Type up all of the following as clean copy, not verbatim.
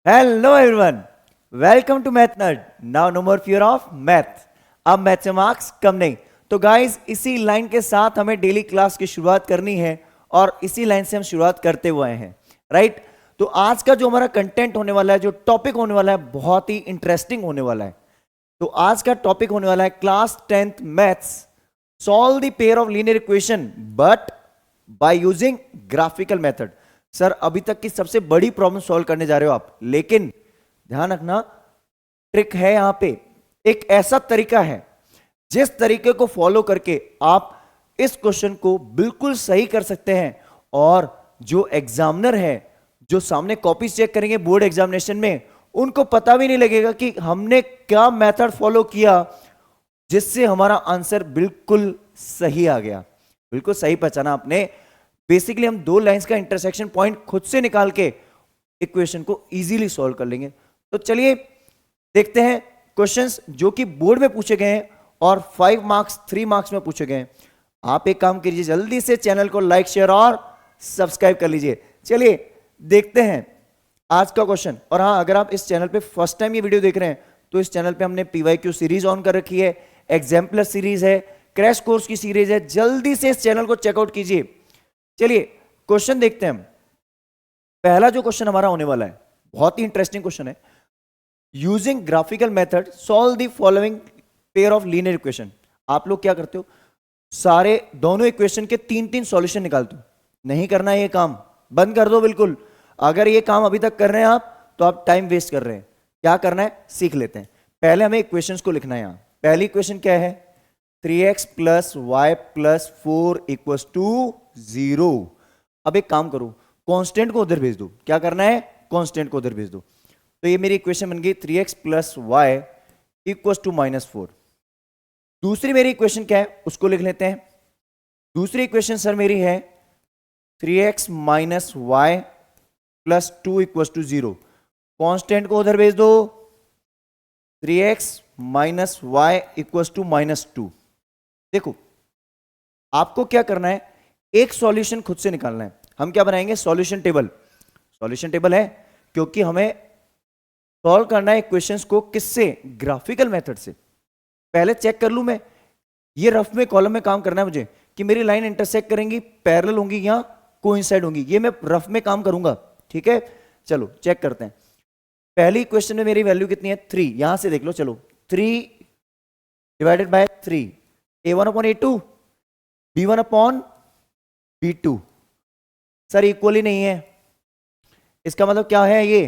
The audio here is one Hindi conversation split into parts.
Hello everyone, welcome to Math Nerd. Now no more fear of math. अब मैथ से मार्क्स कम नहीं। तो गाइस इसी लाइन के साथ हमें डेली क्लास की शुरुआत करनी है और इसी लाइन से हम शुरुआत करते हुए आए हैं, राइट? तो आज का जो हमारा कंटेंट होने वाला है, जो टॉपिक होने वाला है, बहुत ही इंटरेस्टिंग होने वाला है। तो आज का टॉपिक होने वाला है class 10th maths, solve the pair of linear equation but by using graphical method. Sir अभी तक की सबसे बड़ी प्रॉब्लम सॉल्व करने जा रहे हो आप, लेकिन ध्यान रखना ट्रिक है यहां पे। एक ऐसा तरीका है जिस तरीके को फॉलो करके आप इस क्वेश्चन को बिल्कुल सही कर सकते हैं और जो एग्जामिनर है, जो सामने कॉपी चेक करेंगे बोर्ड एग्जामिनेशन में, उनको पता भी नहीं लगेगा कि हमने क्या मेथड फॉलो किया जिससे हमारा आंसर बिल्कुल सही आ गया। बिल्कुल सही पहचाना आपने। बेसिकली हम दो लाइंस का इंटरसेक्शन पॉइंट खुद से निकाल के इक्वेशन को इजीली सॉल्व कर लेंगे। तो चलिए देखते हैं क्वेश्चंस जो कि बोर्ड में पूछे गए हैं और 5 मार्क्स 3 मार्क्स में पूछे गए हैं। आप एक काम कीजिए, जल्दी से चैनल को लाइक शेयर और सब्सक्राइब कर लीजिए। चलिए देखते हैं आज का क्वेश्चन। और हाँ, अगर आप इस चैनल पे फर्स्ट टाइम ये वीडियो देख रहे हैं तो इस चैनल पे हमने PYQ सीरीज ऑन कर रखी है, एग्जाम प्लस सीरीज है, क्रैश कोर्स की सीरीज है। जल्दी से इस चैनल को चेकआउट कीजिए। चलिए क्वेश्चन देखते हैं हम। पहला जो क्वेश्चन हमारा होने वाला है बहुत ही इंटरेस्टिंग क्वेश्चन है। Using graphical method solve the following pair of linear equation. आप लोग क्या करते हो, सारे दोनों इक्वेशन के 3-3 सॉल्यूशन निकालते हो। नहीं करना है ये काम, बंद कर दो बिल्कुल। अगर ये काम अभी तक कर रहे हैं आप तो आप टाइम वेस्ट कर रहे हैं। क्या करना है सीख लेते हैं। पहले हमें इक्वेशंस को लिखना है। यहां पहली इक्वेशन क्या है, 3x plus Y plus 4 equals to 0। अब एक काम करो, कांस्टेंट को उधर भेज दो। क्या करना है, कांस्टेंट को उधर भेज दो। तो ये मेरी इक्वेशन बन गई 3x plus Y equals to -4। दूसरी मेरी इक्वेशन क्या है उसको लिख लेते हैं। दूसरी इक्वेशन सर मेरी है 3x minus Y plus 2 equals to 0। Constant को उधर भेज दो, 3x minus Y equals to -2। देखो आपको क्या करना है, एक सॉल्यूशन खुद से निकालना है। हम क्या बनाएंगे, सॉल्यूशन टेबल। सॉल्यूशन टेबल है क्योंकि हमें सॉल्व करना है इक्वेशंस को किससे, ग्राफिकल मेथड से। पहले चेक कर लूं मैं, ये रफ में कॉलम में काम करना है मुझे कि मेरी लाइन इंटरसेक्ट करेंगी, पैरेलल होंगी या कोइंसाइड होंगी। ये मैं रफ में काम करूंगा, ठीक है। चलो चेक करते हैं। पहली क्वेश्चन में मेरी वैल्यू कितनी है, 3। यहां से देख लो, चलो 3 divided by 3, a1 upon a2, b1 upon b2। Sir equally नहीं है, इसका मतलब क्या है, ये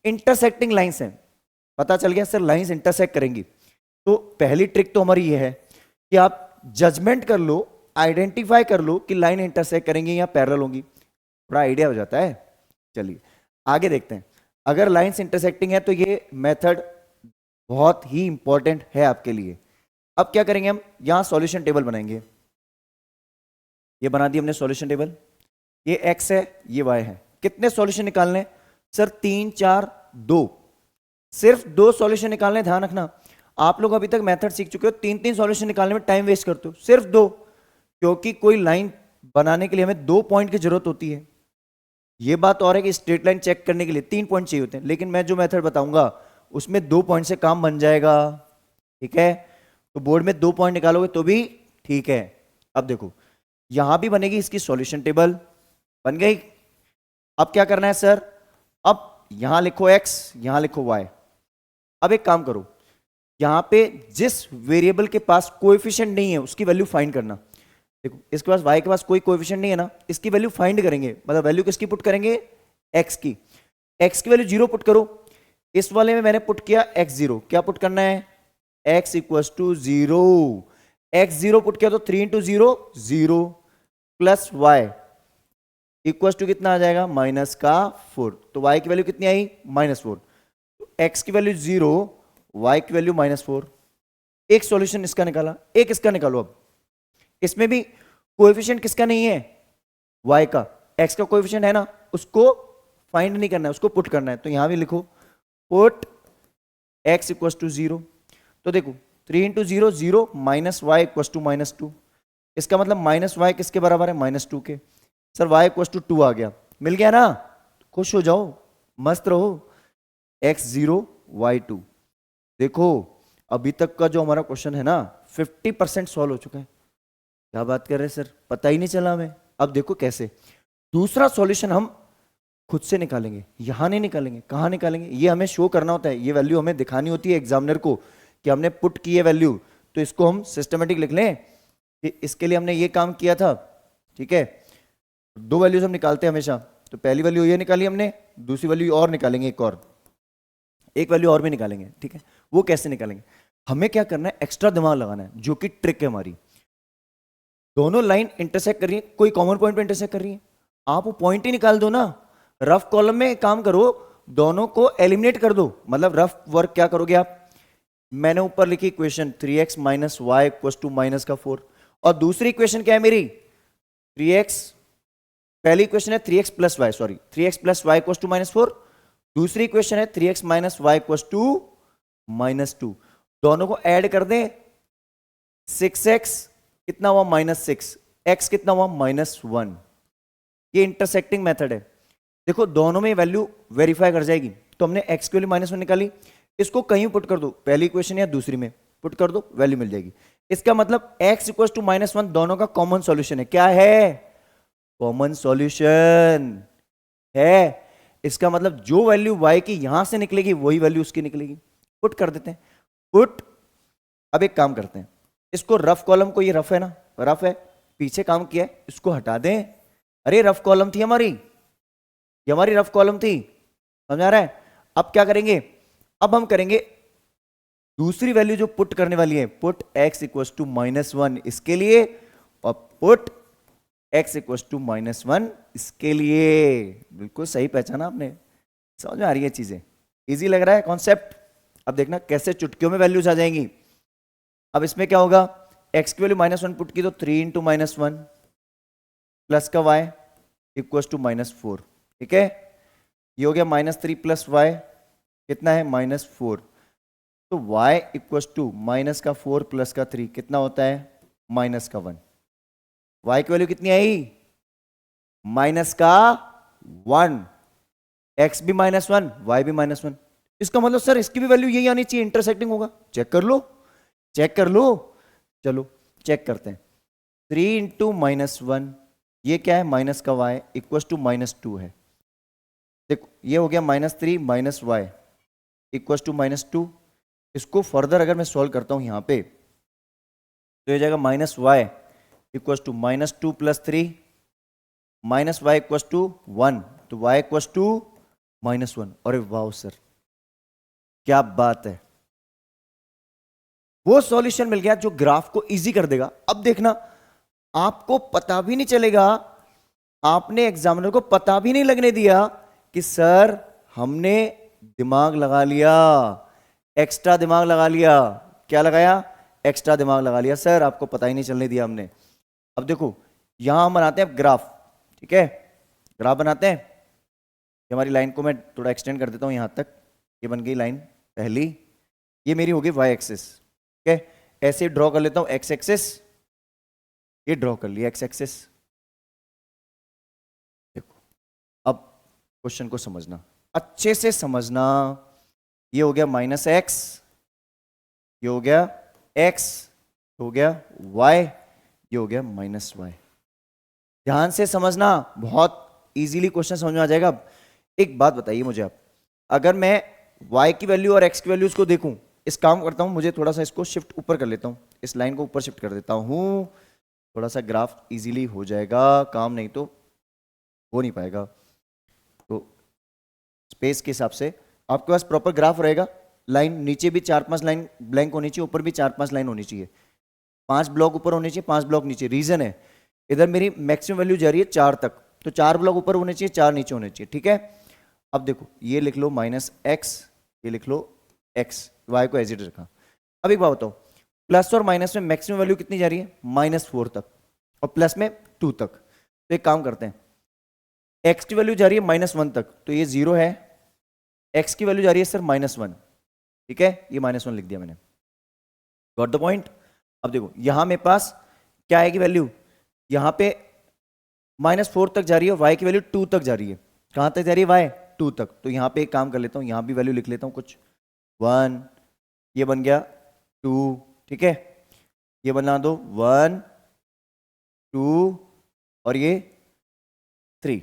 इंटरसेक्टिंग लाइंस हैं। पता चल गया सर, लाइंस इंटरसेक्ट करेंगी। तो पहली ट्रिक तो हमारी ये है कि आप जजमेंट कर लो, आइडेंटिफाई कर लो कि लाइन इंटरसेक्ट करेंगी या पैरेलल होंगी। थोड़ा आइडिया हो जाता है। चलिए आगे देखते हैं। अगर लाइंस इंटरसेक्टिंग है तो ये मेथड बहुत ही इंपॉर्टेंट है आपके लिए। अब क्या करेंगे, हम यहां सॉल्यूशन टेबल बनाएंगे। ये बना दी हमने सॉल्यूशन टेबल। ये x है, ये y है। कितने सॉल्यूशन निकालने हैं सर, 3 4 2। सिर्फ 2 सॉल्यूशन निकालने। ध्यान रखना आप लोग अभी तक मेथड सीख चुके हो, 3-3 सॉल्यूशन निकालने में टाइम वेस्ट करते हो। सिर्फ 2, क्योंकि कोई लाइन बनाने के लिए हमें 2 पॉइंट की जरूरत होती है। ये बात और है कि स्ट्रेट लाइन चेक करने के लिए 3 पॉइंट चाहिए होते हैं, लेकिन मैं जो मेथड बताऊंगा उसमें 2 पॉइंट से काम बन जाएगा, ठीक है। तो बोर्ड में 2 पॉइंट निकालोगे तो भी ठीक है। अब देखो यहां भी बनेगी इसकी सॉल्यूशन टेबल, बन गई। अब क्या करना है सर, अब यहां लिखो x, यहां लिखो y। अब एक काम करो, यहां पे जिस वेरिएबल के पास कोएफिशिएंट नहीं है उसकी वैल्यू फाइंड करना। देखो इसके पास y के पास कोई कोएफिशिएंट नहीं है ना, इसकी वैल्यू फाइंड करेंगे। मतलब वैल्यू किसकी पुट करेंगे, x की। x की वैल्यू 0 पुट करो। इस वाले में मैंने पुट किया x0। क्या पुट करना है, x equals to 0। x0 put किया तो 3 into 0 0 plus y equals to कितना आ जाएगा, -4। तो y की वैल्यू कितनी आई, -4। तो x की वैल्यू 0, y की वैल्यू -4। एक सॉल्यूशन इसका निकाला, एक इसका निकालो। अब इसमें भी कोएफिशिएंट किसका नहीं है, y का। x का कोएफिशिएंट है ना, उसको फाइंड नहीं करना है, उसको पुट करना है। तो यहां भी लिखो पुट x इक्वल्स टू 0। तो देखो 3 into 0 0 minus Y equals to -2। इसका मतलब माइनस वाई किसके बराबर है, -2 के। सर y इक्वल्स टू 2 आ गया, मिल गया ना, खुश हो जाओ, मस्त रहो। x0 y2। देखो अभी तक का जो हमारा क्वेश्चन है ना 50% सॉल्व हो चुका है। क्या बात कर रहे हैं सर, पता ही नहीं चला हमें। अब देखो कैसे दूसरा सॉल्यूशन हम खुद से निकालेंगे, यहां नहीं निकालेंगे। कहां निकालेंगे, ये हमें शो करना होता है, ये वैल्यू हमें दिखानी होती है एग्जामिनर को कि हमने पुट की है वैल्यू। तो इसको हम सिस्टमेटिक लिख लें कि इसके लिए हमने ये काम किया था। ठीक है, दो वैल्यूज हम निकालते हैं हमेशा। तो पहली वैल्यू ये निकाली हमने, दूसरी वैल्यू और निकालेंगे, एक वैल्यू और भी निकालेंगे। ठीक है, वो कैसे निकालेंगे, हमें क्या करना है, एक्स्ट्रा दिमाग लगाना है, जो कि ट्रिक है हमारी। दोनों लाइन इंटरसेक्ट कर रही है, कोई कॉमन पॉइंट पे इंटरसेक्ट कर रही है, आप वो पॉइंट ही निकाल दो ना। रफ कॉलम में काम करो, दोनों को एलिमिनेट कर दो। मतलब रफ वर्क क्या करोगे आप, मैंने ऊपर लिखी equation 3x minus Y equal to minus का 4, और दूसरी इक्वेशन क्या है मेरी 3x, पहली इक्वेशन है 3x plus Y, sorry 3x plus Y equal to minus 4, दूसरी इक्वेशन है 3x minus Y equal to minus 2। दोनों को ऐड कर दें, 6x कितना हुआ -6, x कितना हुआ -1। ये इंटरसेक्टिंग मेथड है। देखो दोनों में वैल्यू वेरीफाई कर जाएगी। तो हमने x की वैल्यू -1 निकाली, इसको कहीं पुट कर दो, पहली इक्वेशन या दूसरी में पुट कर दो, वैल्यू मिल जाएगी। इसका मतलब x इक्वल टू -1 दोनों का कॉमन सॉल्यूशन है। क्या है, कॉमन सॉल्यूशन है। इसका मतलब जो वैल्यू y की यहां से निकलेगी वही वैल्यू उसकी निकलेगी। पुट कर देते हैं, पुट। अब एक काम करते हैं, इसको रफ कॉलम को, ये रफ है ना, रफ है, पीछे काम किया है, इसको हटा दें। अरे रफ कॉलम थी हमारी, ये हमारी रफ कॉलम थी, समझ आ रहा है। अब क्या करेंगे, अब हम करेंगे दूसरी वैल्यू जो पुट करने वाली है, पुट x इक्वल टू -1 इसके लिए, और पुट x इक्वल टू -1 इसके लिए। बिल्कुल सही पहचाना आपने, समझ में आ रही है चीजें, इजी लग रहा है कॉन्सेप्ट। अब देखना कैसे चुटकियों में वैल्यूज आ जाएंगी। अब इसमें क्या होगा, x की वैल्यू -1 पुट की तो 3 इंटू -1 प्लस का y इक्वल टू -4। ठीक है, ये हो गया -3 प्लस y कितना है -4। तो y इक्वल टू -4 प्लस का 3 कितना होता है -1। y की वैल्यू कितनी आई -1, x भी -1 y भी -1। इसका मतलब सर इसकी भी वैल्यू यही आनी चाहिए, इंटरसेक्टिंग होगा। चेक कर लो, चेक कर लो, चलो चेक करते हैं। 3 इंटू -1, ये क्या है माइनस का y इक्वल टू -2 है। देखो ये हो गया -3 माइनस वाई इक्वल टू -2। इसको फर्दर अगर मैं सॉल्व करता हूं यहां पे तो ये जाएगा -y equal to -2 plus 3 minus Y equal to 1, तो y इक्वल टू -1। अरे वाह सर क्या बात है, वो सॉल्यूशन मिल गया जो ग्राफ को इजी कर देगा। अब देखना आपको पता भी नहीं चलेगा, आपने एग्जामिनर को पता भी नहीं लगने दिया कि सर हमने दिमाग लगा लिया, एक्स्ट्रा दिमाग लगा लिया। क्या लगाया, एक्स्ट्रा दिमाग लगा लिया सर, आपको पता ही नहीं चलने दिया हमने। अब देखो यहां हम बनाते हैं ग्राफ, ठीक है, ग्राफ बनाते हैं। हमारी लाइन को मैं थोड़ा एक्सटेंड कर देता हूं यहां तक, ये बन गई लाइन पहली, ये मेरी होगी वाई एक्सिस। ठीक है, ऐसे ड्रॉ कर लेता हूं एक्स एक्सिस, ये ड्रॉ कर लिया एक्स एक्सिस। देखो अब क्वेश्चन को समझना, अच्छे से समझना। ये हो गया -x, ये हो गया x, हो गया y, ये हो गया -y। ध्यान से समझना, बहुत इजीली क्वेश्चन समझ में आ जाएगा। अब एक बात बताइए मुझे आप, अगर मैं y की वैल्यू और x की वैल्यूज को देखूं, इस काम करता हूं, मुझे थोड़ा सा इसको शिफ्ट ऊपर कर लेता हूं, इस लाइन को ऊपर शिफ्ट कर देता हूं, थोड़ा सा ग्राफ इजीली हो जाएगा काम, नहीं तो हो नहीं पाएगा। तो स्पेस के हिसाब से आपके पास प्रॉपर ग्राफ रहेगा, लाइन नीचे भी 4-5 लाइन ब्लैंक होनी चाहिए, ऊपर भी 4-5 लाइन होनी चाहिए, 5 ब्लॉक ऊपर होने चाहिए, 5 ब्लॉक नीचे। रीजन है इधर मेरी मैक्सिमम वैल्यू जा रही है 4 तक, तो 4 ब्लॉक ऊपर होने चाहिए, 4 नीचे होने चाहिए। ठीक है, अब देखो ये लिख लो -x, ये लिख लो x, y को एज इट रखा। अब एक बात बताओ, प्लस और माइनस में मैक्सिमम वैल्यू कितनी जा रही है -4 तक, और प्लस में 2 तक। तो एक काम करते हैं, x की वैल्यू जा रही है -1 तक, तो ये 0 है, x की वैल्यू जा रही है सर -1। ठीक है, ये -1 लिख दिया मैंने, गॉट द पॉइंट। अब देखो यहां मेरे पास क्या आएगी वैल्यू, यहां पे -4 तक जा रही है, y की वैल्यू 2 तक जा रही है। कहां तक जा रही है y, 2 तक। तो यहाँ पे एक काम कर लेता हूँ, यहाँ भी वैल्यू लिख लेता हूँ कुछ, 1, ये बन गया 2, ठीक है, ये बना दो 1, 2 और ये 3,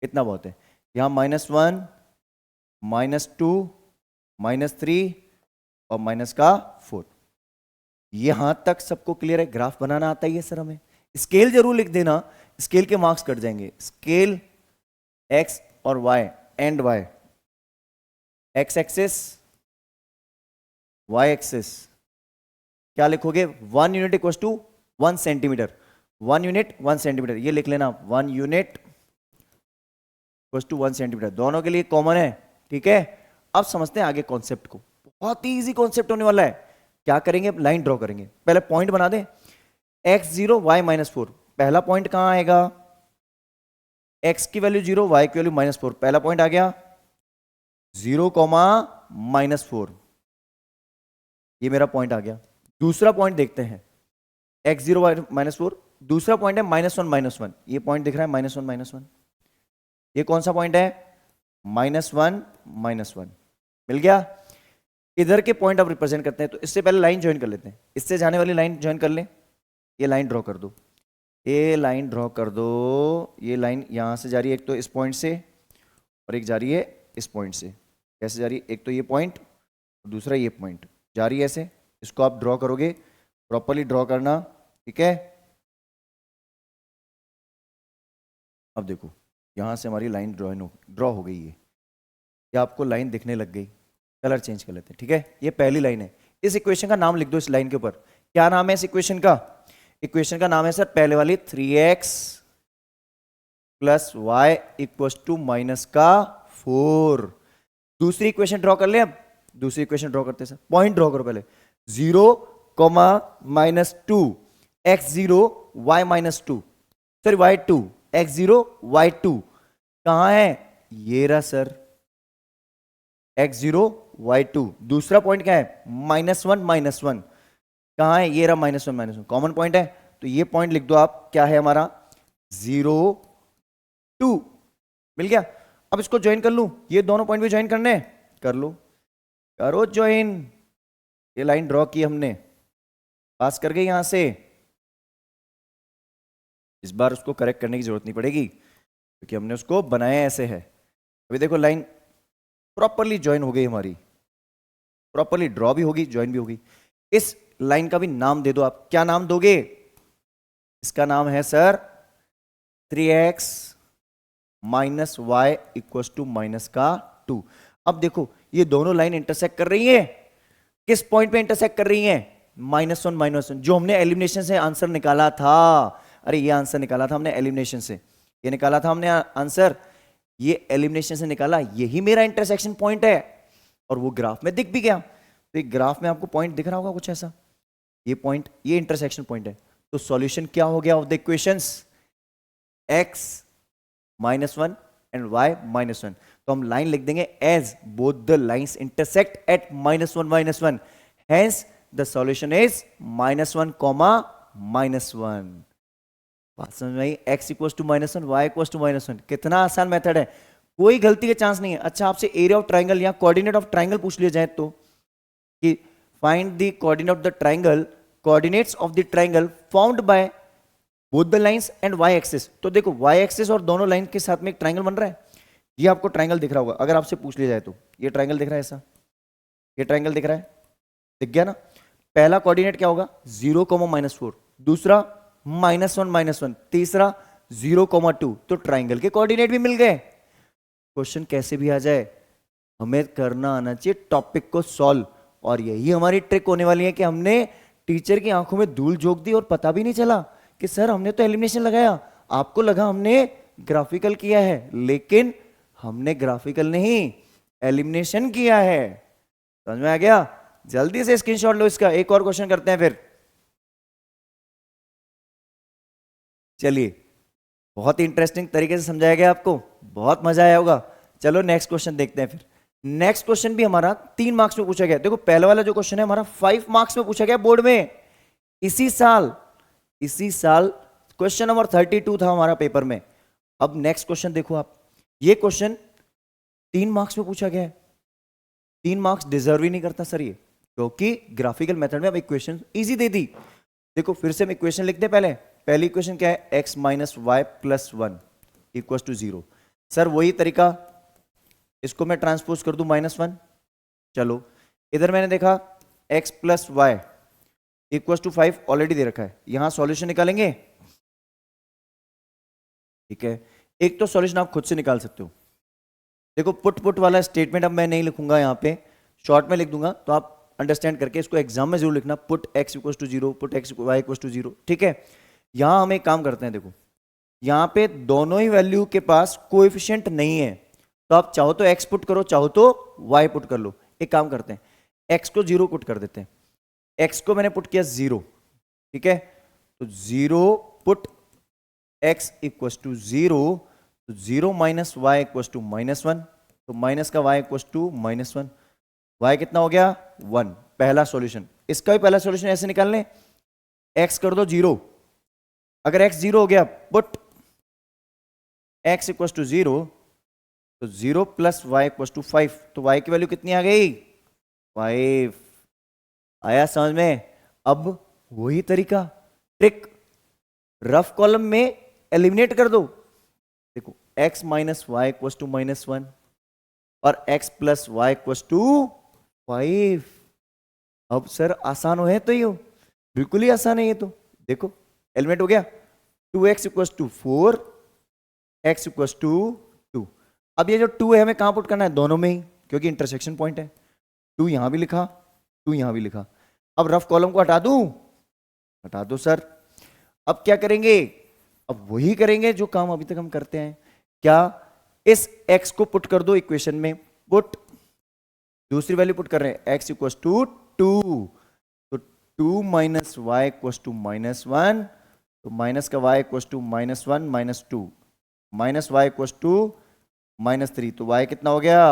इतना बहुत है। यहाँ -1, -2, -3 और माइनस का 4। यहां तक सबको क्लियर है? ग्राफ बनाना आता ही है सर हमें। स्केल जरूर लिख देना, स्केल के मार्क्स कट जाएंगे। स्केल x और y and y, x axis y axis, क्या लिखोगे? 1 unit equal to 1 centimetre, 1 unit 1 centimetre, ये लिख लेना 1 यूनिट इक्वल टू 1 सेंटीमीटर, दोनों के लिए कॉमन है, ठीक है। अब समझते हैं आगे कॉन्सेप्ट को, बहुत ही इजी कॉन्सेप्ट होने वाला है। क्या करेंगे? लाइन ड्रॉ करेंगे, पहले पॉइंट बना दें, x0 y -4, पहला पॉइंट कहां आएगा? x की वैल्यू 0, y की वैल्यू -4, पहला पॉइंट आ गया 0, -4, ये मेरा पॉइंट आ गया। दूसरा पॉइंट देखते हैं, x0 y -4, दूसरा पॉइंट है -1 -1, ये पॉइंट दिख रहा है -1 -1, ये कौन सा पॉइंट है? -1 -1, मिल गया। इधर के पॉइंट अब रिप्रेजेंट करते हैं, तो इससे पहले लाइन ज्वाइन कर लेते हैं, इससे जाने वाली लाइन ज्वाइन कर ले। ये लाइन ड्रॉ कर दो, ये लाइन ड्रॉ कर दो, ये लाइन यहां से जा रही है, एक तो इस पॉइंट से और एक जा रही है इस पॉइंट से। कैसे जा रही है? एक तो ये पॉइंट, दूसरा ये पॉइंट जा रही है ऐसे। इसको आप ड्रॉ करोगे, प्रॉपरली ड्रॉ करना, ठीक है। अब देखो यहां से हमारी लाइन ड्रॉ हो गई है, या आपको लाइन दिखने लग गई? कलर चेंज कर लेते हैं, ठीक है। ये पहली लाइन है, इस इक्वेशन का नाम लिख दो इस लाइन के ऊपर। क्या नाम है इस इक्वेशन का? इक्वेशन का नाम है सर पहले वाली 3x + y = -4। दूसरी इक्वेशन ड्रॉ कर ले। अब दूसरी इक्वेशन ड्रॉ करते हैं सर, पॉइंट ड्रॉ करो पहले, 0, -2, x0 y -2, sir y2, x0 y2 कहां है? ये रहा सर, x0 y2। दूसरा पॉइंट क्या है? -1 -1, कहां है? ये रहा -1 -1, कॉमन पॉइंट है, तो ये पॉइंट लिख दो आप, क्या है हमारा? 0, 2, मिल गया। अब इसको ज्वाइन कर लूं, ये दोनों पॉइंट भी ज्वाइन करने हैं, कर लो, करो ज्वाइन। ये लाइन ड्रॉ की हमने, पास कर गई यहां से। इस बार उसको करेक्ट करने की जरूरत नहीं पड़ेगी, क्योंकि हमने उसको बनाया ऐसे है। अभी देखो लाइन प्रॉपरली ज्वाइन हो गई हमारी, प्रॉपरली ड्रॉ भी होगी, ज्वाइन भी होगी। इस लाइन का भी नाम दे दो आप, क्या नाम दोगे? इसका नाम है सर 3x - y = -2। अब देखो ये दोनों लाइन इंटरसेक्ट कर रही है, किस पॉइंट पे इंटरसेक्ट कर रही है? -1 -1, जो हमने एलिमिनेशन से आंसर निकाला था। अरे ये आंसर निकाला था हमने एलिमिनेशन से, ये निकाला था हमने आंसर, ये एलिमिनेशन से निकाला, यही मेरा इंटरसेक्शन पॉइंट है, और वो ग्राफ में दिख भी गया। तो एक ग्राफ में आपको पॉइंट दिख रहा होगा कुछ ऐसा, ये पॉइंट, ये इंटरसेक्शन पॉइंट है। तो सॉल्यूशन क्या हो गया of the equations? x -1 and y -1। तो हम लाइन लिख देंगे as both the lines intersect at -1 -1, hence the solution is -1, -1। बात समझ में आई? x = -1, y = -1, कितना आसान मेथड है, कोई गलती का चांस नहीं है। अच्छा आपसे एरिया ऑफ ट्राइंगल या कोऑर्डिनेट ऑफ ट्राइंगल पूछ लिया जाए तो, कि find the coordinate of the triangle, coordinates of the triangle found by both the lines and y axis. तो देखो y एक्सिस और दोनों लाइन के साथ में एक ट्राइंगल बन रहा है, ये आपको ट्राइंगल दिख रहा होगा अगर आपसे पूछ लिया जाए तो। ये ट्राइंगल दिख रहा है ऐसा, ये ट्राइंगल दिख रहा है, दिख गया ना। पहला कोऑर्डिनेट क्या होगा? 0, -4, दूसरा -1 -1, तीसरा 0, 2। तो ट्राइंगल के कोऑर्डिनेट भी मिल गए। क्वेश्चन कैसे भी आ जाए, हमें करना आना चाहिए टॉपिक को सॉल्व, और यही हमारी ट्रिक होने वाली है कि हमने टीचर की आंखों में धूल झोंक दी और पता भी नहीं चला कि सर हमने तो एलिमिनेशन लगाया, आपको लगा हमने ग्राफिकल किया है, लेकिन हमने ग्राफिकल नहीं एलिमिनेशन किया है। समझ में आ गया? जल्दी से स्क्रीनशॉट लो इसका। एक और क्वेश्चन करते हैं फिर, चलिए, बहुत ही इंटरेस्टिंग तरीके से समझाया गया आपको, बहुत मजा आया होगा। चलो नेक्स्ट क्वेश्चन देखते हैं फिर। नेक्स्ट क्वेश्चन भी हमारा 3 मार्क्स में पूछा गया। देखो पहले वाला जो क्वेश्चन है हमारा 5 मार्क्स में पूछा गया बोर्ड में, इसी साल क्वेश्चन नंबर 32 था हमारा पेपर में। अब नेक्स्ट क्वेश्चन देखो आप, ये क्वेश्चन 3 मार्क्स में पूछा गया है, 3 मार्क्स डिजर्व ही नहीं करता सर ये, क्योंकि ग्राफिकल मेथड में अब इक्वेशन इजी दे दी। देखो फिर से हम इक्वेशन लिखते हैं, पहली इक्वेशन क्या है, x minus Y plus 1 equal to 0। Sir वही तरीका, इसको मैं ट्रांसपोज कर दूं -1। चलो इधर मैंने देखा x plus Y equal to 5 already दे रखा है, यहां सॉल्यूशन निकालेंगे। ठीक है, एक तो सॉल्यूशन आप खुद से निकाल सकते हो। देखो पुट वाला स्टेटमेंट अब मैं नहीं लिखूंगा, यहाँ पे शॉर्ट में लिख दूंगा, तो आप अंडरस्टैंड करके इसको एग्जाम में जरूर लिखना, put x equal to 0, put x y equal to 0। ठीक है, यहां हम एक काम करते हैं, देखो यहां पे दोनों ही वैल्यू के पास कोएफिशिएंट नहीं है, तो आप चाहो तो x पुट करो, चाहो तो y पुट कर लो। एक काम करते हैं, x को 0 पुट कर देते हैं, x को मैंने पुट किया 0। ठीक है, तो 0 पुट x इक्वल टू 0, तो 0 माइनस वाई इक्वल टू -1, तो माइनस का y इक्वल टू -1, y कितना हो गया 1। पहला सॉल्यूशन, इसका भी पहला सॉल्यूशन ऐसे निकाल लें, x कर दो 0, अगर x 0 हो गया पुट x इक्वल टू 0, तो 0 प्लस वाई इक्वल टू 5, तो y की वैल्यू कितनी आ गई 5। आया समझ में? अब वही तरीका, ट्रिक, रफ कॉलम में एलिमिनेट कर दो। देखो x minus Y equal to -1 और x plus Y equal to 5। अब सर आसान है तो ये बिल्कुल ही आसान है ये, तो देखो एलिमिनेट हो गया, 2x equal to 4, x equal to 2। अब ये जो 2 है हमें कहां पुट करना है, दोनों में ही, क्योंकि इंटरसेक्शन पॉइंट है। 2 यहां भी लिखा, 2 यहां भी लिखा। अब रफ कॉलम को हटा दूं, हटा दो सर। अब क्या करेंगे, अब वही करेंगे जो काम अभी तक हम करते हैं। क्या, इस x को पुट कर दो इक्वेशन में, पुट, दूसरी वैल्यू पुट कर रहे हैं x इक्वल टू 2, तो 2 माइनस वाई इक्वल टू -1, तो माइनस का y equal to -1 -2, minus Y equal to -3, तो y कितना हो गया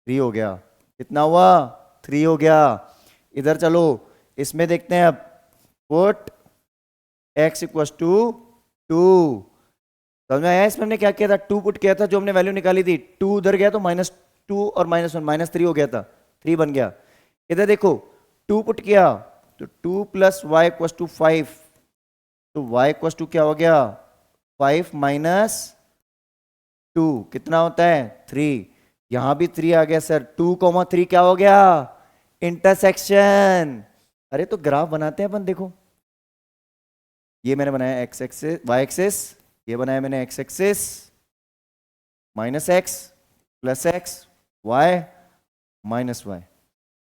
3 हो गया। कितना हुआ 3 हो गया। इधर चलो इसमें देखते हैं, अब पुट x इक्वल टू 2, समझ में आया? इसमें हमने क्या किया था, 2 पुट किया था, जो हमने वैल्यू निकाली थी, 2 उधर गया तो -2 और -1 -3 हो गया था, 3 बन गया। इधर देखो 2 पुट किया तो 2 प्लस वाई इक्वल टू 5, तो y इक्वल टू क्या हो गया 5 माइनस 2, कितना होता है 3। यहां भी 3 आ गया सर, 2,3 क्या हो गया इंटरसेक्शन। अरे तो ग्राफ बनाते हैं अपन, देखो ये मैंने बनाया x एक्सिस y एक्सिस, ये बनाया मैंने x axis, -x plus x y minus y।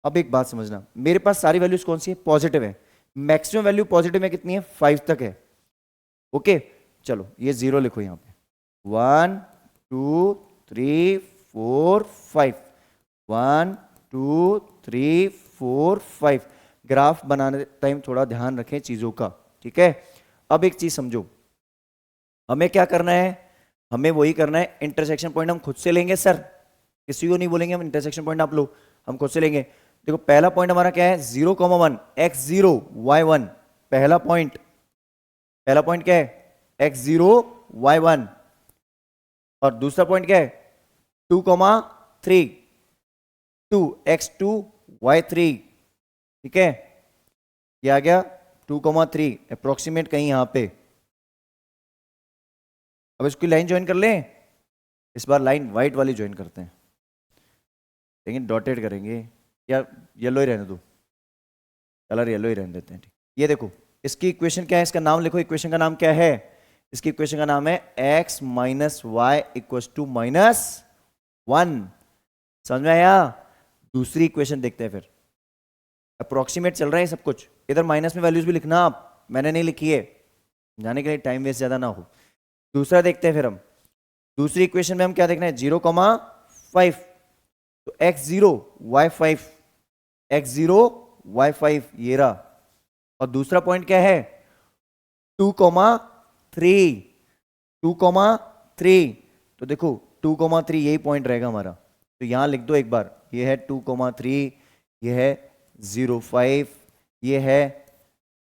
अब एक बात समझना, मेरे पास सारी वैल्यूज कौन सी है, पॉजिटिव है, मैक्सिमम वैल्यू पॉजिटिव में कितनी है 5 तक है। ओके चलो ये 0 लिखो यहां पे, 1 2 3 4 5, 1 2 3 4 5। ग्राफ बनाने टाइम थोड़ा ध्यान रखें चीजों का, ठीक है। अब एक चीज समझो, हमें क्या करना है, हमें वही करना है, इंटरसेक्शन पॉइंट हम खुद से लेंगे सर, किसी को नहीं बोलेंगे हम इंटरसेक्शन पॉइंट आप लो, हम खुद से लेंगे। देखो पहला पॉइंट हमारा क्या है 0,1 x0 y1, पहला पॉइंट क्या है x0 y1, और दूसरा पॉइंट क्या है 2,3 2x2 y3, ठीक है। ये आ गया 2,3 अप्रोक्सीमेट कहीं यहां पे। अब इसकी लाइन ज्वाइन कर लें, इस बार लाइन व्हाइट वाली ज्वाइन करते हैं, लेकिन डॉटेड करेंगे, या येलो ही रहने दो, कलर येलो ही रहने देते हैं। ठीक, ये देखो इसकी इक्वेशन क्या है, इसका नाम लिखो, इक्वेशन का नाम क्या है, इसकी इक्वेशन का नाम है x minus Y equal to -1। समझ में आया? दूसरी इक्वेशन देखते हैं फिर, अप्रोक्सीमेट चल रहा है सब कुछ, इधर माइनस में वैल्यूज भी लिखना आप, मैंने नहीं लिखी है, जाने के लिए टाइम वेस्ट ज्यादा ना हो। दूसरा देखते हैं फिर हम, दूसरी इक्वेशन में हम क्या देखना है 0,5, तो x0 y5, x0 y5 ये रहा, और दूसरा पॉइंट क्या है 2,3, 2,3, तो देखो 2,3 यही पॉइंट रहेगा हमारा, तो यहां लिख दो एक बार, ये है 2,3, ये है 0,5, ये है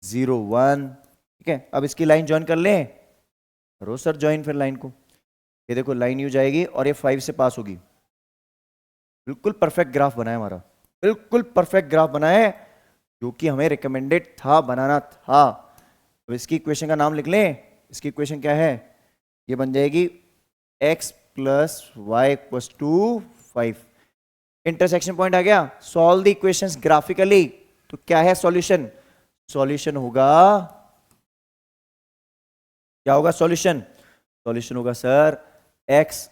0,1, ठीक है। अब इसकी लाइन ज्वाइन कर लें, करो सर ज्वाइन फिर लाइन को, ये देखो लाइन यू जाएगी और ये 5 से पास होगी, बिल्कुल परफेक्ट ग्राफ बनाया हमारा, बिल्कुल परफेक्ट ग्राफ बनाया है, जो कि हमें रिकमेंडेड था, बनाना था। तो इसकी इक्वेशन का नाम लिख लें। इसकी इक्वेशन क्या है? ये बन जाएगी x plus Y equals to 5। Intersection point आ गया। Solve the equations graphically. तो क्या है सॉल्यूशन? सॉल्यूशन होगा, क्या होगा सॉल्यूशन? सॉल्यूशन होगा सर x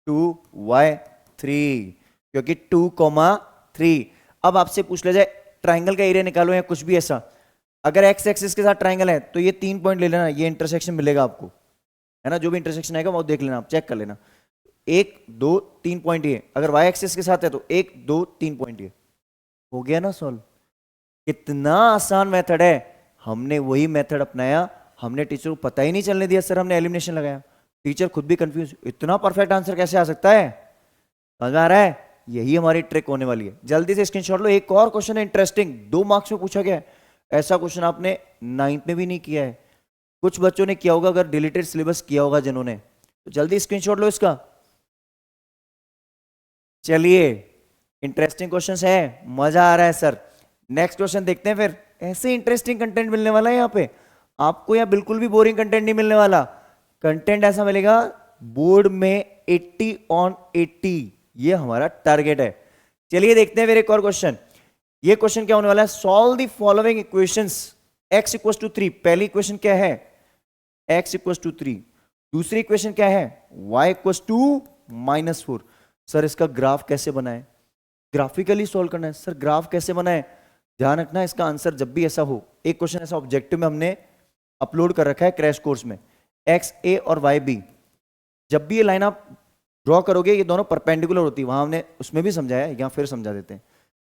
2 y 3, क्योंकि 2,3। अब आपसे पूछ लिया जाए ट्राइंगल का एरिया निकालो या कुछ भी ऐसा, अगर x एक्सिस के साथ ट्राइंगल है तो ये 3 पॉइंट ले लेना, ये इंटरसेक्शन मिलेगा आपको, है ना? जो भी इंटरसेक्शन आएगा वो देख लेना, आप चेक कर लेना। 1 2 3 पॉइंट ये, अगर y एक्सिस के साथ है तो 1 2 3 पॉइंट ये। हो गया ना सॉल्व? कितना आसान मेथड है। हमने वही मेथड अपनाया, हमने टीचर को पता ही नहीं चलने दिया सर, हमने एलिमिनेशन लगाया। टीचर खुद भी कंफ्यूज, इतना परफेक्ट आंसर कैसे आ सकता है? समझ में आ रहा है? यही हमारी ट्रिक होने वाली है। जल्दी से स्क्रीनशॉट लो। एक और क्वेश्चन है इंटरेस्टिंग, 2 मार्क्स में पूछा गया है। ऐसा क्वेश्चन आपने 9th में भी नहीं किया है, कुछ बच्चों ने किया होगा, अगर डिलीटेड सिलेबस किया होगा जिन्होंने, तो जल्दी स्क्रीनशॉट लो इसका। चलिए, इंटरेस्टिंग क्वेश्चन है, मजा आ रहा है सर। नेक्स्ट क्वेश्चन देखते हैं फिर। ऐसे इंटरेस्टिंग कंटेंट मिलने वाला है यहाँ पे आपको, या बिल्कुल भी बोरिंग कंटेंट नहीं मिलने वाला। कंटेंट ऐसा मिलेगा बोर्ड में 80 on 80, ये हमारा टारगेट है। चलिए देखते हैं फिर एक और क्वेश्चन। ये क्वेश्चन क्या होने वाला है? Solve the following equations x equals to 3। पहली इक्वेशन क्या है? x equals to 3। दूसरी इक्वेशन क्या है? y equals to -4। सर इसका ग्राफ कैसे बनाए? ग्राफिकली सॉल्व करना है सर। ग्राफ कैसे बनाए? ध्यान रखना, इसका आंसर जब भी ऐसा हो, एक क्वेश्चन ऐसा ऑब्जेक्टिव में हमने अपलोड कर रखा है क्रैश कोर्स में, एक्स ए और वाई बी। जब भी ये लाइन आप ड्रॉ करोगे ये दोनों परपेंडिकुलर होती है, वहां हमने उसमें भी समझाया है, यहां फिर समझा देते हैं।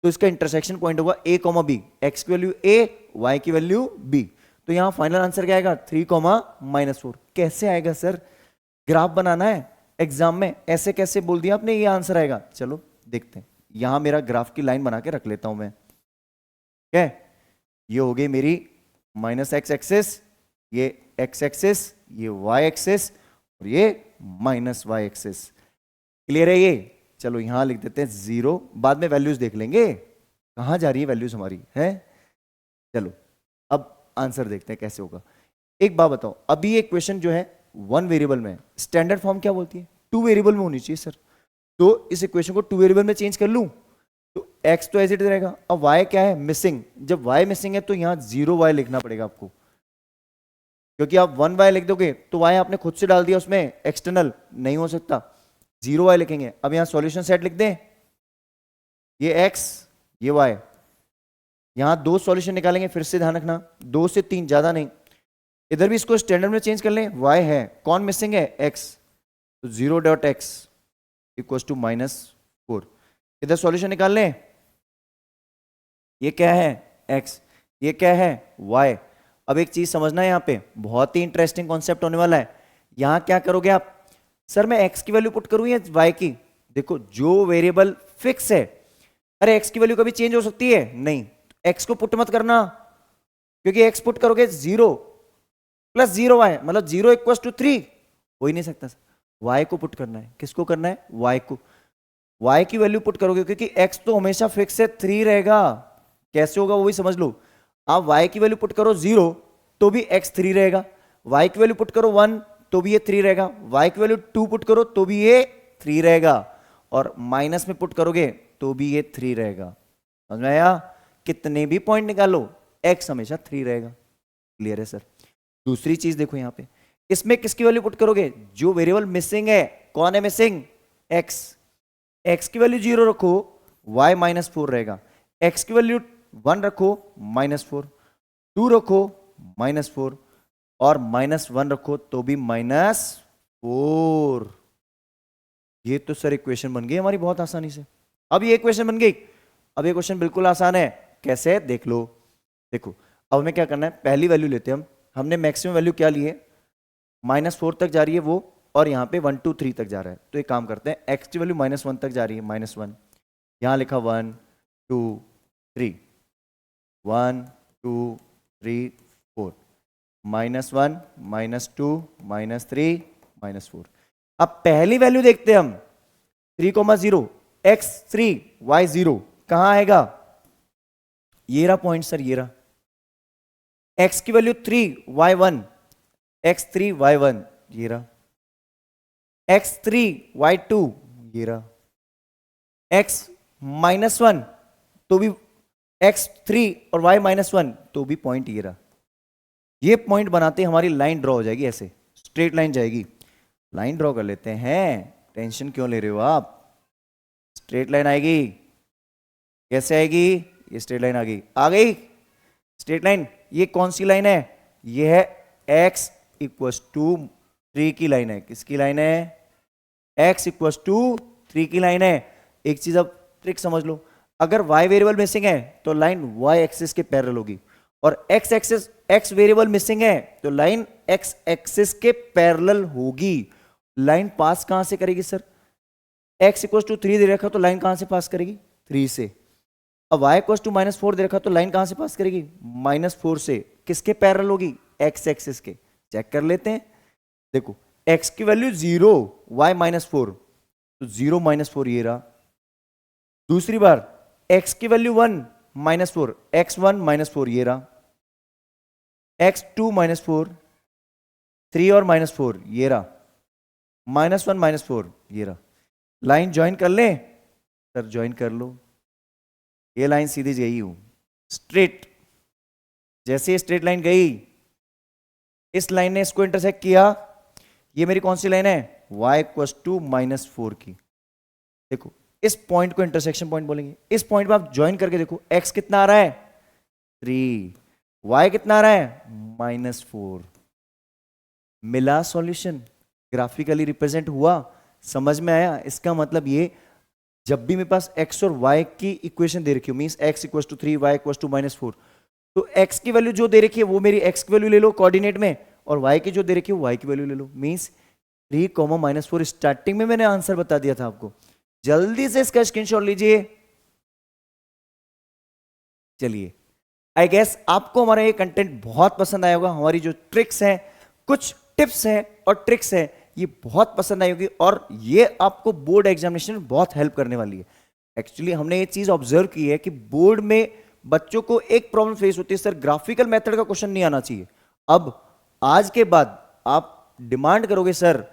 तो इसका इंटरसेक्शन पॉइंट होगा ए कॉमा बी, एक्स की वैल्यू ए, वाई की वैल्यू बी। तो यहां फाइनल आंसर क्या आएगा? 3,-4। कैसे आएगा सर? ग्राफ बनाना है एग्जाम में, ऐसे कैसे बोल दिया आपने ये आंसर आएगा? चलो देखते हैं। यहां मेरा ग्राफ की लाइन बना के रख लेता हूं मैं। क्या ये हो गई मेरी -x एक्सिस, ये x एक्सिस, ये y एक्सिस और ये -y एक्सिस। क्लियर है ये? चलो यहां लिख देते हैं 0, बाद में वैल्यूज देख लेंगे कहां जा रही है वैल्यूज हमारी, है? चलो अब आंसर देखते हैं कैसे होगा। एक बात बताओ, अभी ये क्वेश्चन जो है 1 वेरिएबल में, स्टैंडर्ड फॉर्म क्या बोलती है? 2 वेरिएबल में होनी चाहिए सर। तो इस इक्वेशन को 2 वेरिएबल में चेंज कर लूं तो x तो एज इट रहेगा। अब y क्या है? मिसिंग। जब y मिसिंग है तो यहां 0y लिखना पड़ेगा आपको, क्योंकि आप 1y लिख दोगे तो y आपने खुद से डाल दिया उसमें, एक्सटर्नल नहीं हो सकता, 0y लिखेंगे। अब यहां सॉल्यूशन सेट लिख दें, ये x ये y। यहां 2 सॉल्यूशन निकालेंगे, फिर से ध्यान रखना 2 से 3, ज्यादा नहीं। इधर भी इसको स्टैंडर्ड में चेंज कर लें, y है, कौन मिसिंग है? x। तो 0.x इक्वल्स टू -4। इधर सॉल्यूशन निकाल लें, ये क्या है? x, ये क्या है? y। अब एक चीज समझना है, यहां पे बहुत ही इंटरेस्टिंग कॉन्सेप्ट होने वाला है। यहां क्या करोगे आप? सर मैं x की वैल्यू पुट करूं या y की? देखो जो वेरिएबल फिक्स है, अरे x की वैल्यू कभी चेंज हो सकती है? नहीं, x को पुट मत करना, क्योंकि x पुट करोगे 0 + 0y मतलब 0 इक्वल्स टू 3 हो ही नहीं सकता। y को पुट करना है। किसको करना है? y को। y की वैल्यू पुट करोगे, क्योंकि x तो हमेशा फिक्स है, 3 रहेगा। कैसे होगा वो भी समझ लो। आप y की वैल्यू पुट करो 0 तो भी x 3 रहेगा, y की वैल्यू पुट करो 1 तो भी ये 3 रहेगा, y की वैल्यू 2 पुट करो तो भी ये 3 रहेगा, और माइनस में पुट करोगे तो भी ये 3 रहेगा। समझ में आया? कितने भी पॉइंट निकालो x हमेशा 3 रहेगा। क्लियर है सर? दूसरी चीज देखो यहां पे, इसमें किसकी वैल्यू पुट करोगे? जो वेरिएबल मिसिंग है। कौन है मिसिंग? x। x की वैल्यू 0 रखो, y -4 रहेगा। x की वैल्यू 1 रखो, -4। 2 रखो, -4, और -1 रखो तो भी -4। ये तो सर इक्वेशन बन गई हमारी बहुत आसानी से। अब ये इक्वेशन बन गई। अब ये क्वेश्चन बिल्कुल आसान है। कैसे? देख लो। देखो अब हमें क्या करना है, पहली वैल्यू लेते हैं हम। हमने मैक्सिमम वैल्यू क्या ली है? -4 तक जा रही है वो, और यहाँ पे 1 2 3 तक जा रहा है। तो एक काम करते हैं, x की वैल्यू -1 तक जा रही है, -1। यहाँ लिखा 1 2 3, 1 2 3 4, -1 -2 -3 -4। अब पहली वैल्यू देखते हैं हम, 3,0। x3 y0 कहां आएगा? ये रहा पॉइंट सर, ये रहा। x की वैल्यू 3 y1, x3 y1 ये रहा। x3 y2 ये रहा। x -1 तो भी x3 और y -1 तो भी पॉइंट ये रहा। ये पॉइंट बनाते हमारी लाइन ड्रॉ हो जाएगी, ऐसे स्ट्रेट लाइन जाएगी। लाइन ड्रॉ कर लेते हैं, टेंशन क्यों ले रहे हो आप? स्ट्रेट लाइन आएगी। कैसे आएगी? ये स्ट्रेट लाइन आ गई, आ गई स्ट्रेट लाइन। ये कौन सी लाइन है? ये है x इक्वल्स टू 3 की लाइन है। किसकी लाइन है? x इक्वल्स टू 3 की लाइन है। एक चीज अब ट्रिक समझ लो, अगर y वेरिएबल मिसिंग है तो लाइन y एक्सिस के पैरेलल होगी, और x वेरिएबल मिसिंग है तो लाइन x एक्सिस के पैरेलल होगी। लाइन पास कहां से करेगी सर? x इक्वल्स टू 3 दे रखा तो लाइन कहां से पास करेगी? 3 से। अब y इक्वल्स टू -4 दे रखा तो लाइन कहां से पास करेगी? -4 से। किसके पैरेलल होगी? x एक्सिस के। चेक कर लेते हैं, देखो x की वैल्यू 0, y -4 तो 0 -4 ये रहा। दूसरी बार x की वैल्यू 1 -4, x1 -4 ये रहा। x2 -4, 3 और -4 ये रहा। -1 -4 ये रहा। लाइन ज्वाइन कर ले सर, ज्वाइन कर लो। ये लाइन सीधी गई हूं स्ट्रेट। जैसे स्ट्रेट लाइन गई, इस लाइन ने इसको इंटरसेक्ट किया। ये मेरी कौन सी लाइन है? y इक्वल्स टू -4 की। देखो इस पॉइंट को इंटरसेक्शन पॉइंट बोलेंगे। इस पॉइंट पे आप ज्वाइन करके देखो, x कितना आ रहा है? 3, y कितना आ रहा है? -4। मिला सॉल्यूशन, ग्राफिकली रिप्रेजेंट हुआ, समझ में आया? इसका मतलब ये, जब भी मेरे पास x और y की इक्वेशन दे रखी हो, means x equals to 3, y equals to -4, तो x की वैल्यू जो दे रखी है वो मेरी x की वैल्यू ले लो कोऑर्डिनेट में, और y की जो दे रखी है y की वैल्यू ले लो। मींस 3, -4। स्टार्टिंग में मैंने आंसर बता दिया था आपको, जल्दी से इसका स्क्रीनशॉट लीजिए। चलिए, आई गेस आपको हमारा ये कंटेंट बहुत पसंद आया होगा। हमारी जो ट्रिक्स हैं, कुछ टिप्स हैं और ट्रिक्स हैं, ये बहुत पसंद आई होगी, और ये आपको बोर्ड एग्जामिनेशन में बहुत हेल्प करने वाली है। एक्चुअली हमने ये चीज ऑब्जर्व की है कि बोर्ड में बच्चों को एक प्रॉब्लम फेस होती है, सर ग्राफिकल मेथड का क्वेश्चन नहीं आना चाहिए। अब आज के बाद आप डिमांड करोगे सर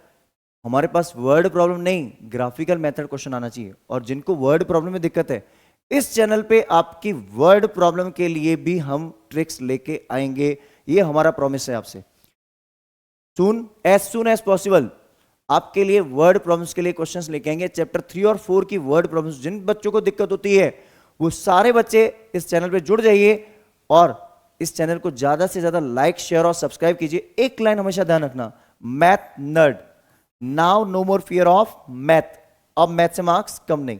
हमारे पास वर्ड प्रॉब्लम नहीं, ग्राफिकल मेथड क्वेश्चन आना चाहिए। और जिनको वर्ड प्रॉब्लम में दिक्कत है, इस चैनल पे आपकी वर्ड प्रॉब्लम के लिए भी हम ट्रिक्स लेके आएंगे, ये हमारा प्रॉमिस है आपसे। सून एज पॉसिबल आपके लिए वर्ड प्रॉब्लम्स के लिए क्वेश्चंस लेके आएंगे। चैप्टर 3 और 4 की वर्ड प्रॉब्लम्स, जिन बच्चों को दिक्कत होती है वो सारे बच्चे इस चैनल पे जुड़ जाइए, और इस चैनल को ज्यादा से ज्यादा लाइक, शेयर और सब्सक्राइब कीजिए। एक लाइन हमेशा ध्यान रखना, math nerd, now no more fear of math. अब मैथ से मार्क्स कम नहीं।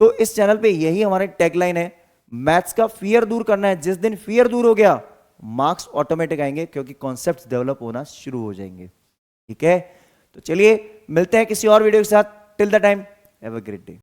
तो इस चैनल पे यही हमारी टैगलाइन है, मैथ्स का फियर दूर करना है। जिस दिन फियर दूर हो गया, मार्क्स ऑटोमेटिक आएंगे, क्योंकि कॉन्सेप्ट्स डेवलप होना शुरू हो जाएंगे। ठीक है, तो चलिए मिलते हैं किसी और वीडियो के साथ। Till the time, have a great day.